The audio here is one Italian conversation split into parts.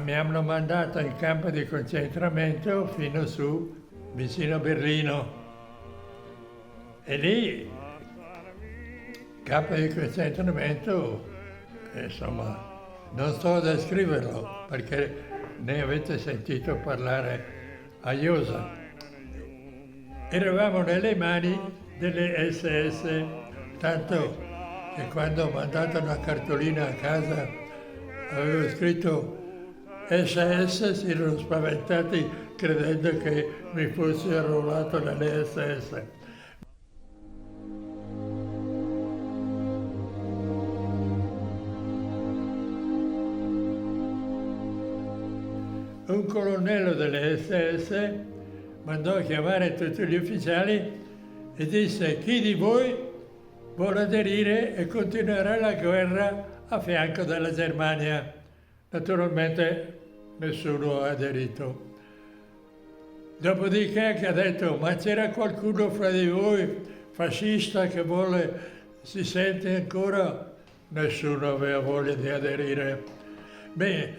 mi hanno mandato in campo di concentramento fino su, vicino a Berlino. E lì, campo di concentramento, insomma, non sto a descriverlo perché ne avete sentito parlare a iosa. Eravamo nelle mani delle SS, tanto che quando ho mandato una cartolina a casa avevo scritto SS, si erano spaventati credendo che mi fossi arruolato nelle SS. Un colonnello delle SS mandò a chiamare tutti gli ufficiali e disse: chi di voi vuole aderire e continuare la guerra a fianco della Germania? Naturalmente nessuno ha aderito. Dopodiché anche ha detto: ma c'era qualcuno fra di voi fascista che si sente ancora? Nessuno aveva voglia di aderire. Beh,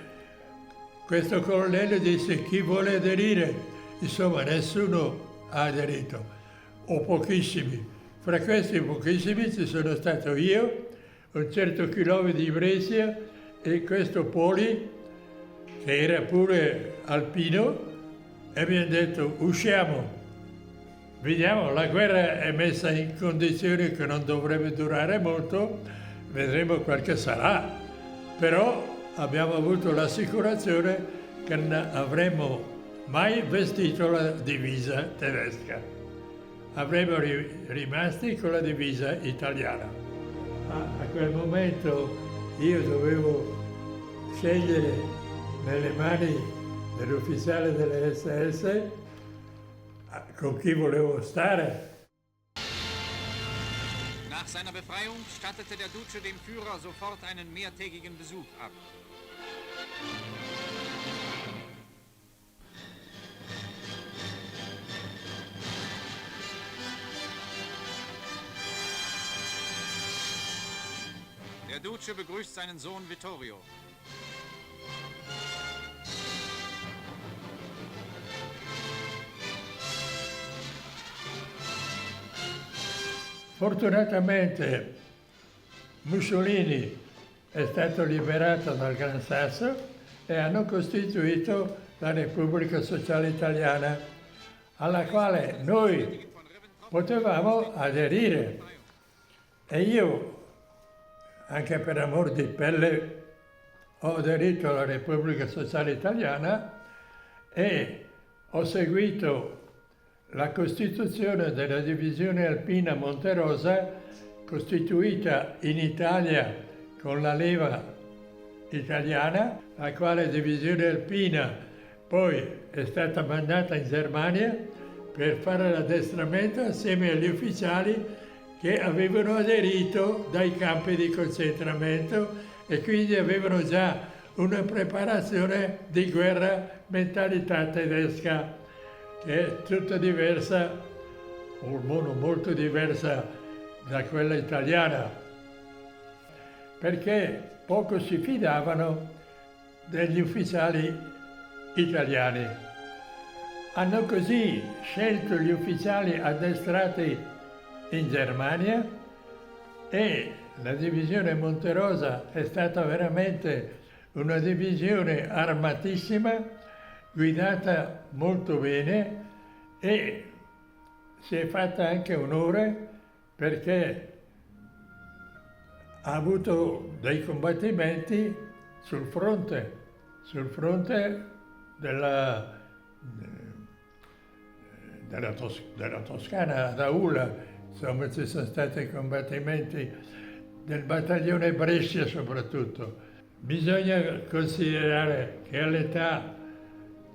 questo colonnello disse: chi vuole aderire? Insomma, nessuno ha aderito, o pochissimi. Fra questi pochissimi ci sono stato io, un certo Chilovi di Brescia e questo Poli, che era pure alpino, e mi hanno detto: usciamo, vediamo, la guerra è messa in condizioni che non dovrebbe durare molto, vedremo quel che sarà, però abbiamo avuto l'assicurazione che non avremmo mai vestito la divisa tedesca, avremmo rimasti con la divisa italiana. A quel momento io dovevo scegliere nelle mani dell'ufficiale delle SS con chi volevo stare. Nach seiner Befreiung stattete der Duce dem Führer sofort einen mehrtägigen Besuch ab. Der Duce begrüßt seinen Sohn Vittorio. Fortunatamente Mussolini è stato liberato dal Gran Sasso e hanno costituito la Repubblica Sociale Italiana, alla quale noi potevamo aderire. E io, anche per amor di pelle, ho aderito alla Repubblica Sociale Italiana e ho seguito la costituzione della divisione alpina Monterosa, costituita in Italia con la leva italiana, la quale divisione alpina poi è stata mandata in Germania per fare l'addestramento assieme agli ufficiali che avevano aderito dai campi di concentramento e quindi avevano già una preparazione di guerra, mentalità tedesca, che è tutta diversa, o almeno molto diversa da quella italiana, perché poco si fidavano degli ufficiali italiani. Hanno così scelto gli ufficiali addestrati in Germania e la divisione Monterosa è stata veramente una divisione armatissima, guidata molto bene, e si è fatta anche onore perché ha avuto dei combattimenti sul fronte della Toscana, ad Aula. Insomma, ci sono stati combattimenti del battaglione Brescia soprattutto. Bisogna considerare che all'età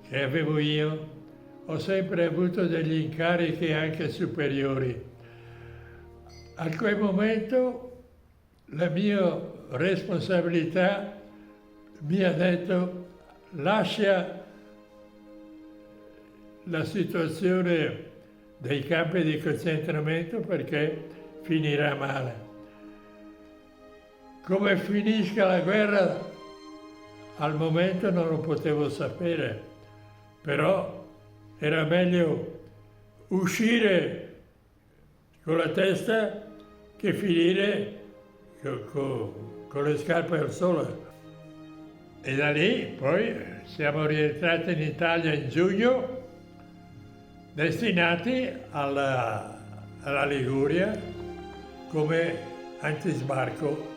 che avevo io ho sempre avuto degli incarichi anche superiori. A quel momento la mia responsabilità mi ha detto: lascia la situazione dei campi di concentramento perché finirà male. Come finisca la guerra Al momento non lo potevo sapere, però era meglio uscire con la testa che finire con le scarpe al sole. E da lì poi siamo rientrati in Italia in giugno, destinati alla Liguria come antisbarco.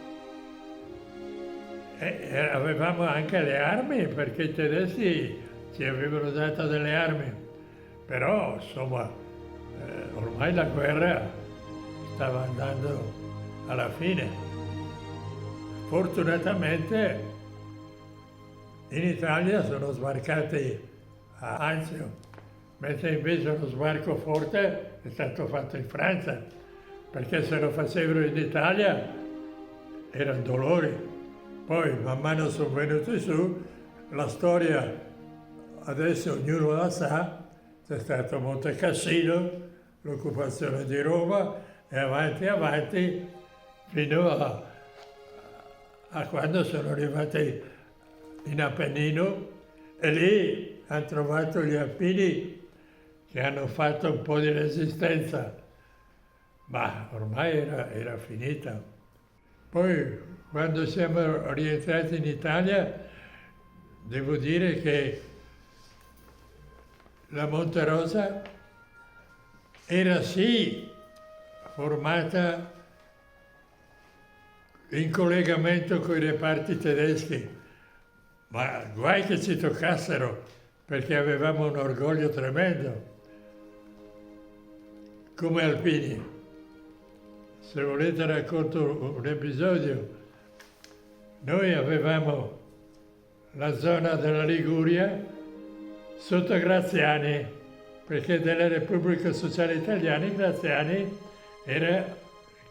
E avevamo anche le armi perché i tedeschi ci avevano dato delle armi, però insomma ormai la guerra stava andando alla fine. Fortunatamente in Italia sono sbarcati a Anzio, mentre invece lo sbarco forte è stato fatto in Francia, perché se lo facevano in Italia erano dolori. Poi man mano sono venuti su, la storia adesso ognuno la sa, c'è stato Monte Cassino, l'occupazione di Roma e avanti fino a quando sono arrivati in Appennino e lì hanno trovato gli alpini che hanno fatto un po' di resistenza, ma ormai era finita. Poi quando siamo rientrati in Italia devo dire che la Monte Rosa era sì formata in collegamento con i reparti tedeschi, ma guai che ci toccassero, perché avevamo un orgoglio tremendo come alpini. Se volete racconto un episodio. Noi avevamo la zona della Liguria sotto Graziani, perché della Repubblica Sociale Italiana Graziani era il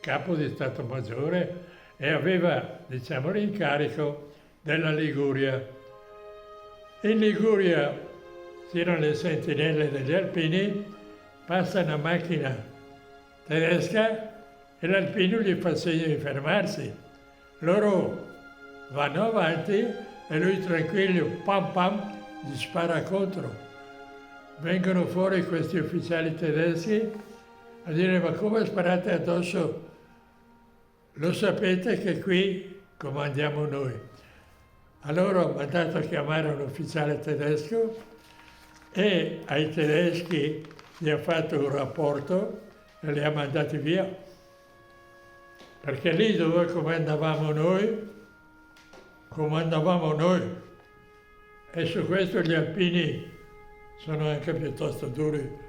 capo di Stato Maggiore e aveva, diciamo, l'incarico della Liguria. In Liguria c'erano le sentinelle degli alpini, passa una macchina tedesca e l'alpino gli fa segno di fermarsi. Loro vanno avanti e lui tranquillo, pam pam, gli spara contro. Vengono fuori questi ufficiali tedeschi a dire: ma come sparate addosso? Lo sapete che qui comandiamo noi. Allora ho mandato a chiamare un ufficiale tedesco e ai tedeschi gli ha fatto un rapporto e li ha mandati via. Perché lì dove comandavamo noi. E su questo gli alpini sono anche piuttosto duri.